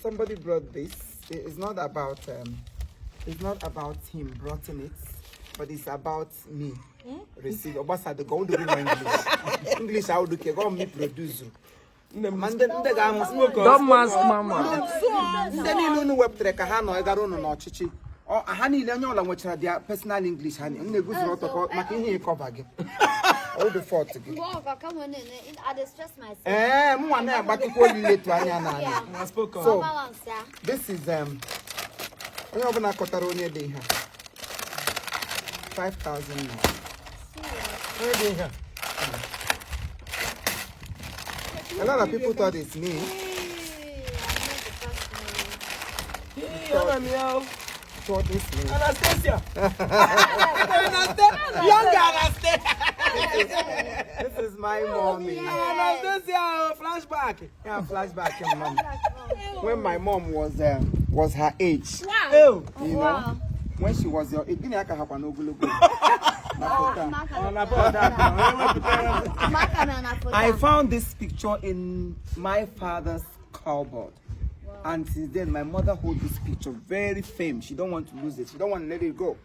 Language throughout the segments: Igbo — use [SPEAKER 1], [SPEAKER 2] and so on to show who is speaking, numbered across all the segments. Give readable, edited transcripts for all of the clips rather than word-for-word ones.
[SPEAKER 1] somebody brought this. It's not about him brought in it, but it's about me. Receive. Obasa the go do English. English I would go me produce. Don't
[SPEAKER 2] mask mama.
[SPEAKER 1] Then you web track a hand or no chichi. Or a honey, then you which are their personal English honey. And they go to making here cover again. All the 40.
[SPEAKER 3] Come on in. I stress myself.
[SPEAKER 1] One but to call you late to so this is we have a Cotaronia day. 5,000 now. A lot of people thought it's me. Thought it's me.
[SPEAKER 2] Anastasia. Young Anastasia.
[SPEAKER 1] This is my mommy.
[SPEAKER 2] Anastasia, flashback.
[SPEAKER 1] Yeah, flashback, your mom. When my mom was her age.
[SPEAKER 2] Wow.
[SPEAKER 1] You know, when she was your age. I found this picture in my father's cupboard. Wow. And since then, my mother holds this picture very famous. She don't want to lose it. She don't want to let it go. Wow.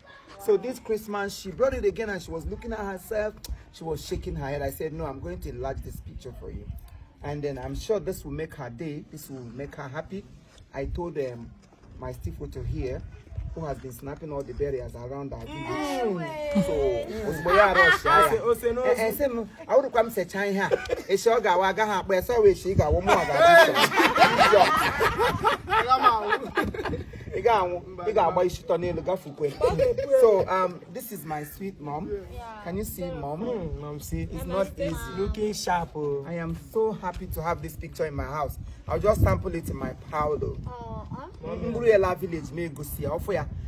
[SPEAKER 1] So this Christmas, she brought it again and she was looking at herself. She was shaking her head. I said, no, I'm going to enlarge this picture for you. And then I'm sure this will make her day. This will make her happy. I told my stiff photo here, who has been snapping all the barriers around our village. So, I would come say China. A sugar waga, but so we she got one more. So, this is my sweet mom. Can you see, mom?
[SPEAKER 2] Mom, see,
[SPEAKER 1] it's not easy.
[SPEAKER 2] Looking sharp.
[SPEAKER 1] I am so happy to have this picture in my house. I'll just sample it in my powder. Village may go see.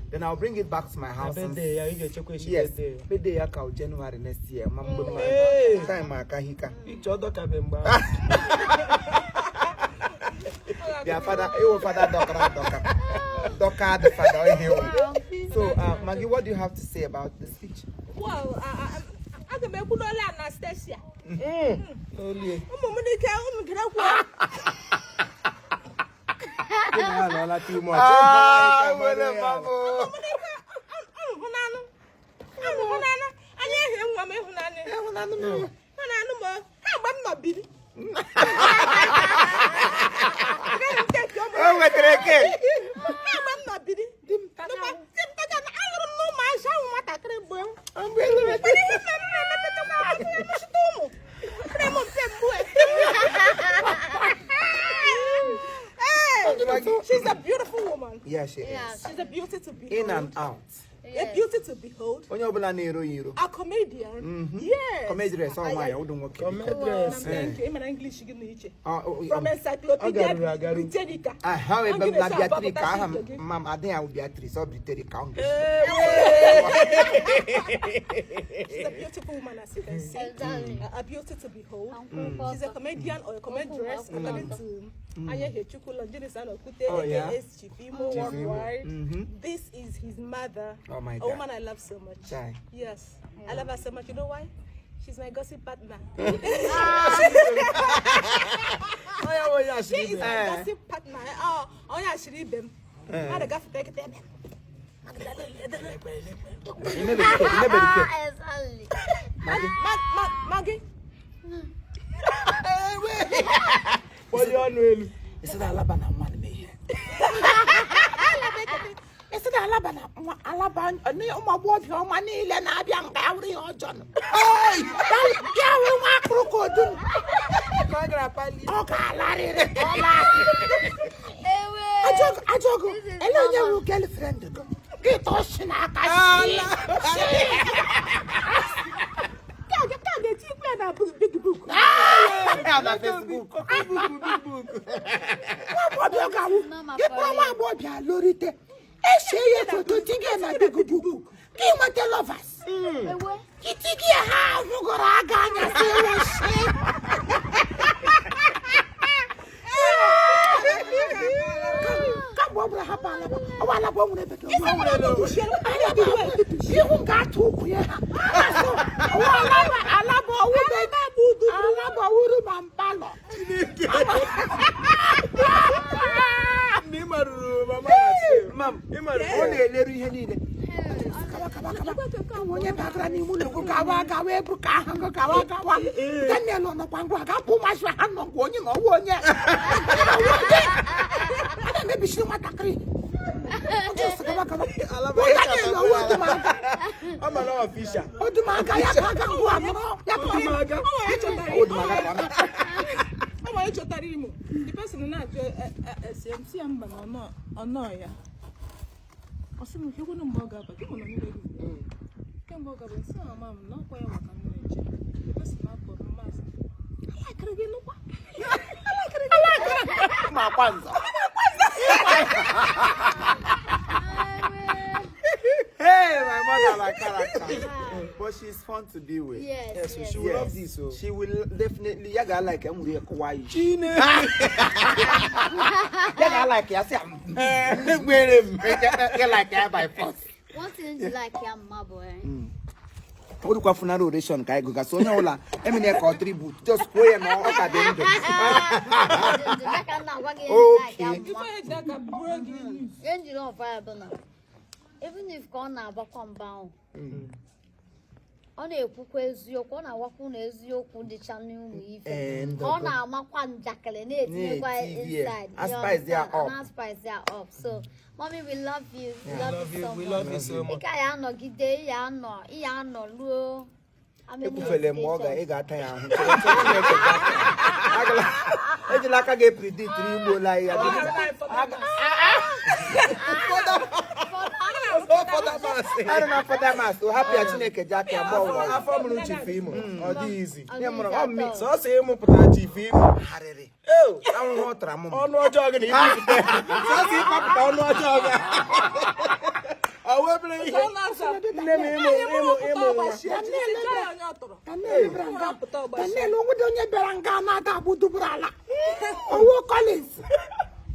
[SPEAKER 1] Then I'll bring it back to my house. Yes, birthday January next year. Time Kahika.
[SPEAKER 2] Each other Kabemba.
[SPEAKER 1] Their father, your father, Doka, the father. So, Maggie, what do you have to say about this picture?
[SPEAKER 4] Well, I can make Anastasia.
[SPEAKER 1] Only. Too much.
[SPEAKER 4] She's a beautiful woman.
[SPEAKER 1] Yeah, she is.
[SPEAKER 4] She's a beauty to behold.
[SPEAKER 1] In and out.
[SPEAKER 4] A beauty to behold. A comedian. Yes.
[SPEAKER 1] Comedian. Oh my, I don't work.
[SPEAKER 4] Comedian. I'm English. From Encyclopedia Britannica.
[SPEAKER 1] I have a Beatrice. Mom, I think I will be Beatrice or Britannica.
[SPEAKER 4] She's a beautiful woman, as you can see. A beauty to behold. She's a comedian or a comedianess, according to Aya Hechukula, Jenison Okute, Chief Imo worldwide. This is his mother.
[SPEAKER 1] Oh my God.
[SPEAKER 4] A woman I love so much. Yes. I love her so much. You know why? She's my gossip partner. She is my gossip partner. Oh yeah, she read them. I got to take them. Maggie.
[SPEAKER 2] What do you know?
[SPEAKER 1] It's an Alabama man. It's an Alabama, and they my boy, your money, and I am Gary or John. Hey, Gary, my crocodile. I joke, and then your girlfriend. Get us in our big book. Madam, only a little henny. When you back on you, look away, book, kawa. Then you know, no one will put my hand on one, you know, one yet. Maybe she might agree.
[SPEAKER 2] I'm an official.
[SPEAKER 1] Oh, the Maga,
[SPEAKER 4] the person in that SMC and banana or no, yeah. Or some you wouldn't bug up, but you wouldn't can bug up and say, Mamma, not quite what I'm doing. The person not for the master. I like it again.
[SPEAKER 1] My panza. Hey, my mother like character. But she's fun to be with.
[SPEAKER 3] Yes,
[SPEAKER 2] She will love this. So
[SPEAKER 1] She will definitely. Yaga like him. We Hawaii. Yaga like ya. Say, you like ya by force.
[SPEAKER 3] One thing you like, my boy.
[SPEAKER 1] What do you call oration? Kai go gasonya ola. Emine contribute. Just go and all that they do.
[SPEAKER 3] Even if gone now, but come down. On a cook's your corner, walk on as your could channel leave. On our Makwan Jacqueline, inside.
[SPEAKER 1] As spice they are up.
[SPEAKER 3] As spice they are up. So, mommy, we love you.
[SPEAKER 2] we love you so much.
[SPEAKER 3] I am not giddy, I am not low. I'm a
[SPEAKER 1] Fele moga e ga tan ahun. E di la ka ge predict Igbo like ya. I don't know for that mass. So happy Chineke Jackie about
[SPEAKER 2] I form no chiefimo. Or easy.
[SPEAKER 1] me.
[SPEAKER 2] So say mo put chiefimo.
[SPEAKER 1] Harere.
[SPEAKER 2] Oh,
[SPEAKER 1] I don't know tramu.
[SPEAKER 2] on no jogging. So see papa on no jogging. I will play.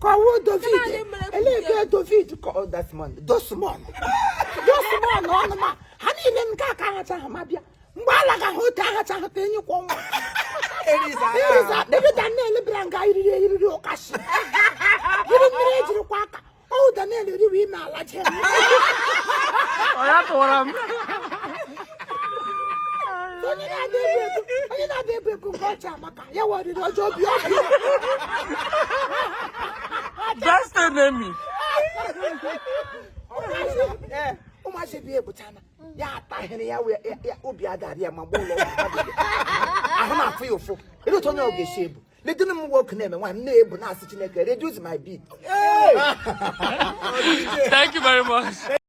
[SPEAKER 1] Oh, that's man. Dos man. No, ma. Hani nem ka ka ta ma bia. Mbala ka ho ta ta pe nyi ko. Elisa, de Daniel Branca iri o kashi. Iri iri kwa ka. Oh, Daniel iri wi ma la che.
[SPEAKER 2] Oya to ram.
[SPEAKER 1] Onye na de be ku ko cha maka. Ya wo ri ojo bi o.
[SPEAKER 2] Just an enemy.
[SPEAKER 1] Uma se bi ebutana. Ya ta hene ya we ya obi adare ya mabolo. Ahona feel fo. E do to nya oge shebu. Le dinu mu work na me wan na ebu na ase Chineke reduce my beat.
[SPEAKER 2] Thank you very much.